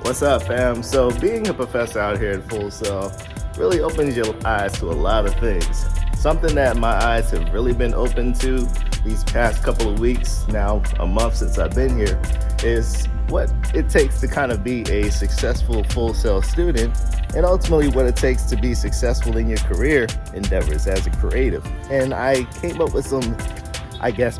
What's up, fam? So being a professor out here at Full Sail really opens your eyes to a lot of things. Something that my eyes have really been open to these past couple of weeks, now a month since I've been here, is what it takes to kind of be a successful Full Sail student, and ultimately what it takes to be successful in your career endeavors as a creative. And I came up with some,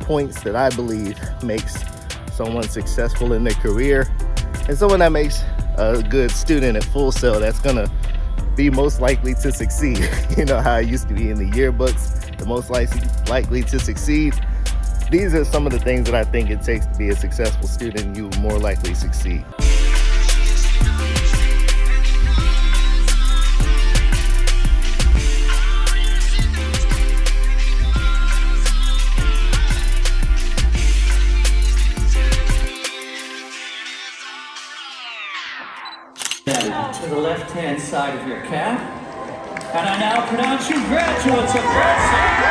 points that I believe makes someone successful in their career and someone that makes a good student at Full Sail that's gonna be most likely to succeed. You know how it used to be in the yearbooks, the most likely to succeed. These are some of the things that I think it takes to be a successful student. You will more likely succeed. To the left-hand side of your cap. And I now pronounce you graduates of Perez.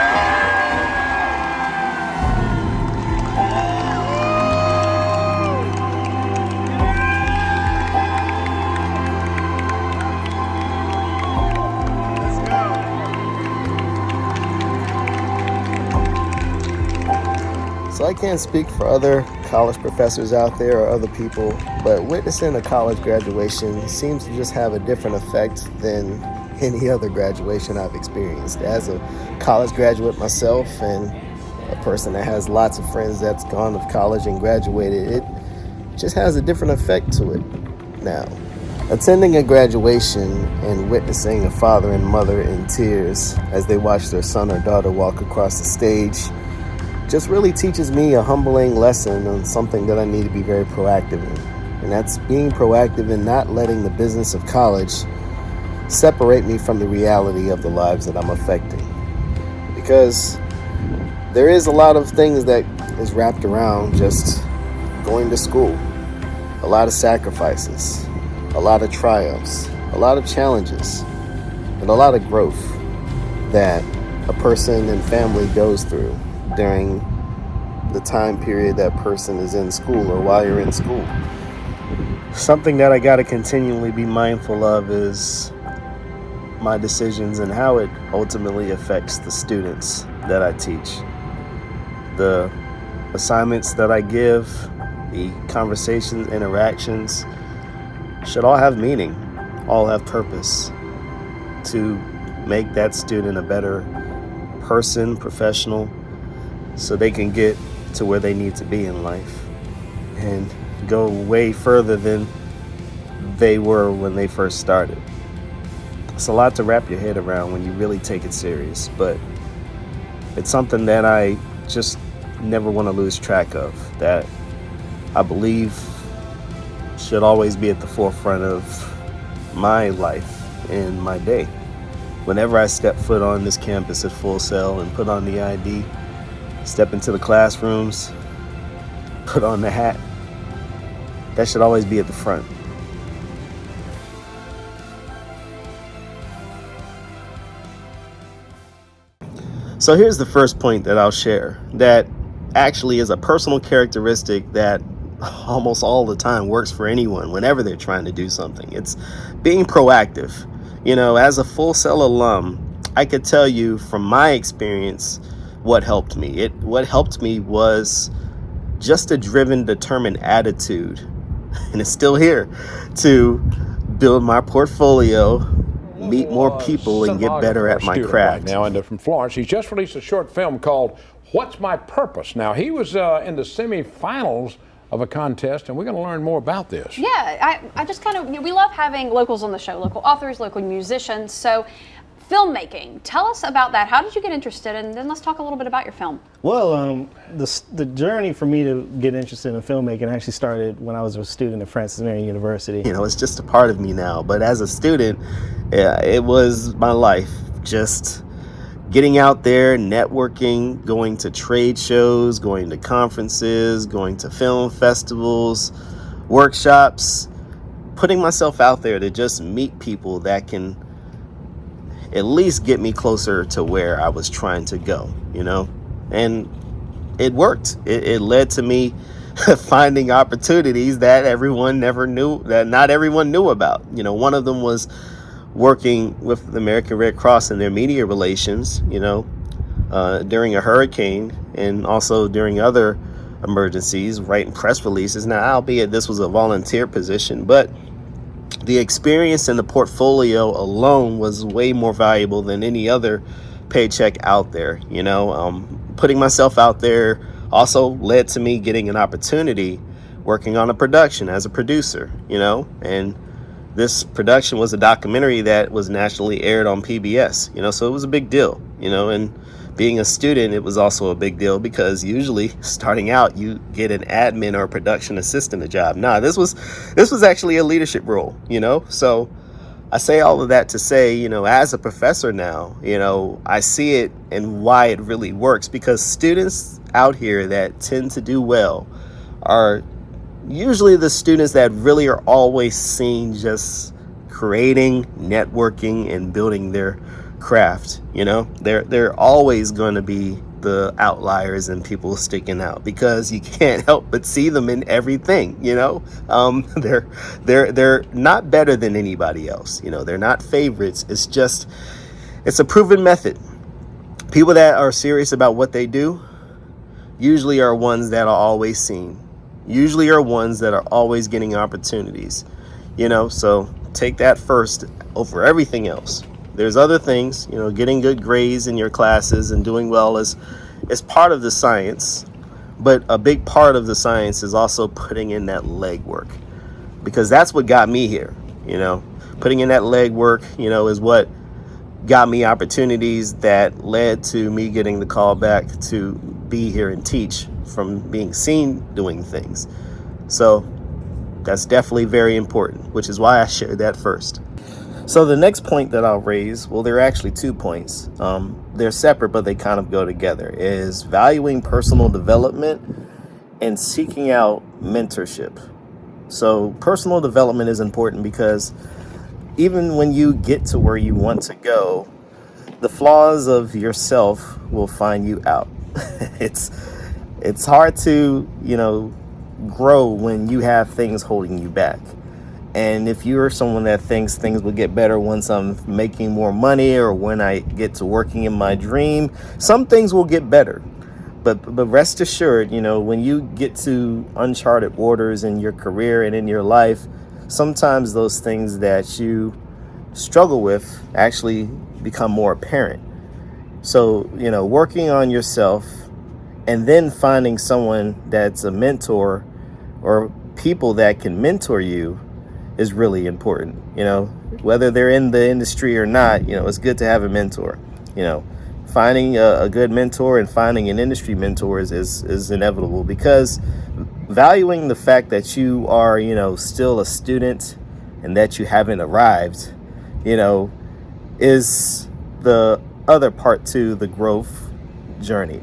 So I can't speak for other college professors out there or other people, but witnessing a college graduation seems to just have a different effect than any other graduation I've experienced. As a college graduate myself and a person that has lots of friends that's gone to college and graduated, it just has a different effect to it now. Attending a graduation and witnessing a father and mother in tears as they watch their son or daughter walk across the stage just really teaches me a humbling lesson on something that I need to be very proactive in. And that's being proactive in not letting the business of college separate me from the reality of the lives that I'm affecting. Because there is a lot of things that is wrapped around just going to school. A lot of sacrifices, a lot of triumphs, a lot of challenges, and a lot of growth that a person and family goes through during the time period that person is in school or while you're in school. Something that I got to continually be mindful of is my decisions and how it ultimately affects the students that I teach. The assignments that I give, the conversations, interactions should all have meaning, all have purpose to make that student a better person, professional, so they can get to where they need to be in life and go way further than they were when they first started. It's a lot to wrap your head around when you really take it serious, but it's something that I just never want to lose track of, that I believe should always be at the forefront of my life and my day. Whenever I step foot on this campus at Full Sail and put on the ID, step into the classrooms, put on the hat, that should always be at the front. So here's the first point that I'll share that actually is a personal characteristic that almost all the time works for anyone whenever they're trying to do something. It's being proactive. You know, as a Full Sail alum, I could tell you from my experience what helped me. What helped me was just a driven, determined attitude, and it's still here, to build my portfolio, meet more people, and get better at my craft. Right now, and from Florence, he's just released a short film called "What's My Purpose?" Now, he was in the semifinals of a contest, and we're going to learn more about this. Yeah, I just kind of, we love having locals on the show, local authors, local musicians. So filmmaking, tell us about that. How did you get interested? And then let's talk a little bit about your film. Well, the journey for me to get interested in filmmaking actually started when I was a student at Francis Marion University. You know, it's just a part of me now, but as a student, it was my life. Just getting out there, networking, going to trade shows, going to conferences, going to film festivals, workshops, putting myself out there to just meet people that can at least get me closer to where I was trying to go, you know? And it worked. It led to me finding opportunities that everyone never knew, that not everyone knew about. You know, one of them was working with the American Red Cross and their media relations, you know, during a hurricane and also during other emergencies, writing press releases. Now, albeit this was a volunteer position, but the experience and the portfolio alone was way more valuable than any other paycheck out there. You know, putting myself out there also led to me getting an opportunity working on a production as a producer, you know, and this production was a documentary that was nationally aired on PBS, you know, so it was a big deal, you know. And being a student, it was also a big deal because usually starting out, you get an admin or a production assistant job. Nah, this was actually a leadership role, you know. So I say all of that to say, you know, as a professor now, you know, I see it and why it really works, because students out here that tend to do well are usually the students that really are always seen just creating, networking, and building their craft. You know, they're always going to be the outliers and people sticking out because you can't help but see them in everything. You know, they're not better than anybody else. You know, they're not favorites. It's a proven method. People that are serious about what they do usually are ones that are always seen, usually are ones that are always getting opportunities, you know. So take that first over everything else. There's other things, you know, getting good grades in your classes and doing well is part of the science, but a big part of the science is also putting in that legwork, because that's what got me here. You know, putting in that legwork, you know, is what got me opportunities that led to me getting the call back to be here and teach from being seen doing things. So that's definitely very important, which is why I shared that first. So the next point that I'll raise, well, there are actually 2 points. They're separate, but they kind of go together, is valuing personal development and seeking out mentorship. So personal development is important because even when you get to where you want to go, the flaws of yourself will find you out. It's hard to, you know, grow when you have things holding you back. And if you're someone that thinks things will get better once I'm making more money or when I get to working in my dream, some things will get better. But rest assured, you know, when you get to uncharted waters in your career and in your life, sometimes those things that you struggle with actually become more apparent. So, you know, working on yourself and then finding someone that's a mentor or people that can mentor you is really important. You know, whether they're in the industry or not, you know, it's good to have a mentor. You know, finding a good mentor and finding an industry mentor is inevitable, because valuing the fact that you are, you know, still a student and that you haven't arrived, you know, is the other part to the growth journey.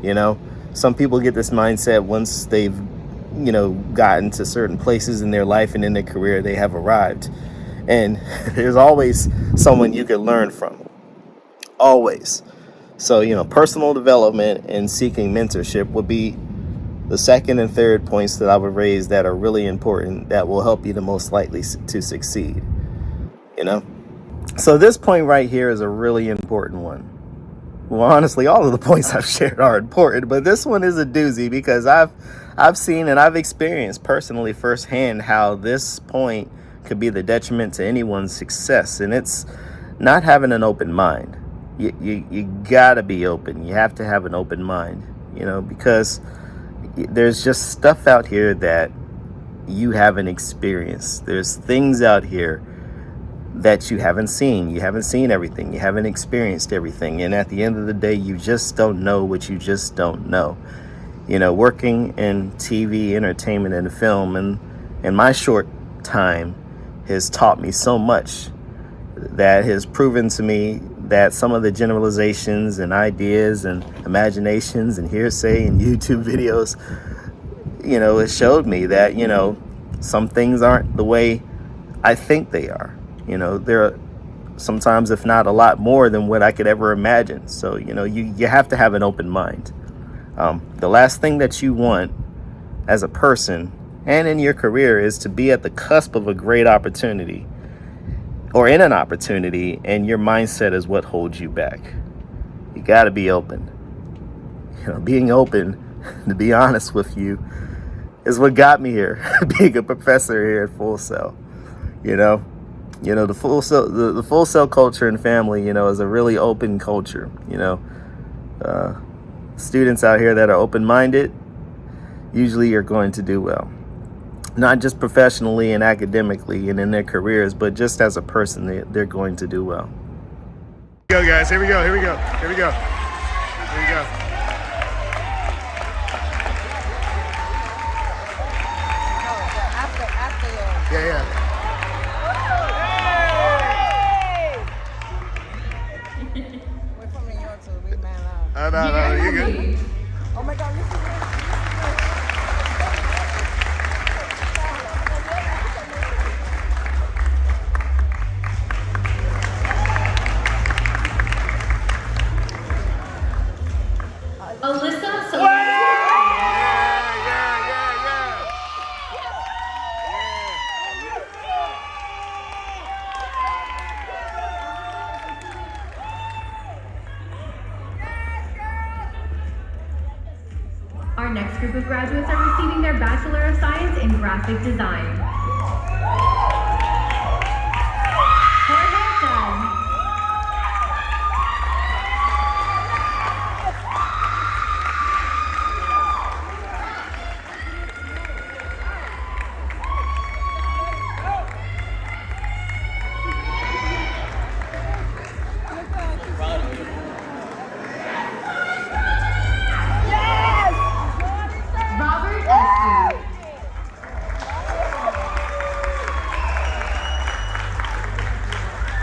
You know, some people get this mindset once they've, you know, gotten to certain places in their life and in their career, they have arrived. And there's always someone you can learn from. Always. So, you know, personal development and seeking mentorship would be the second and third points that I would raise that are really important, that will help you the most likely to succeed. You know? So this point right here is a really important one. Well, honestly, all of the points I've shared are important, but this one is a doozy because I've seen and I've experienced personally firsthand how this point could be the detriment to anyone's success, and it's not having an open mind. You gotta be open. You have to have an open mind, you know, because there's just stuff out here that you haven't experienced. There's things out here that you haven't seen. You haven't seen everything. You haven't experienced everything. And at the end of the day, you just don't know what you just don't know. You know, working in TV, entertainment, and film, and in my short time has taught me so much that has proven to me that some of the generalizations and ideas and imaginations and hearsay and YouTube videos, you know, it showed me that, you know, some things aren't the way I think they are. You know, there are sometimes, if not a lot more than what I could ever imagine. So, you know, you have to have an open mind. The last thing that you want as a person and in your career is to be at the cusp of a great opportunity or in an opportunity, and your mindset is what holds you back. You got to be open. Being open, to be honest with you, is what got me here, being a professor here at Full Sail. The Full Sail culture and family, is a really open culture. Students out here that are open-minded usually are going to do well. Not just professionally and academically and in their careers, but just as a person, they're going to do well. Here we go, guys. Here we go. Here we go. Here we go. Here we go. Yeah. No, you're good. Oh my God, Alyssa, so our next group of graduates are receiving their Bachelor of Science in Graphic Design.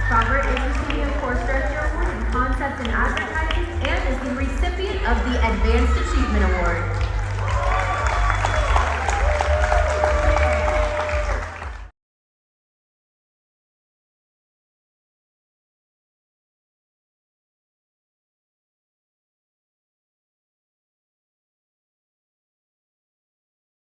Robert is receiving a course director award in concepts and advertising and is the recipient of the Advanced Achievement Award.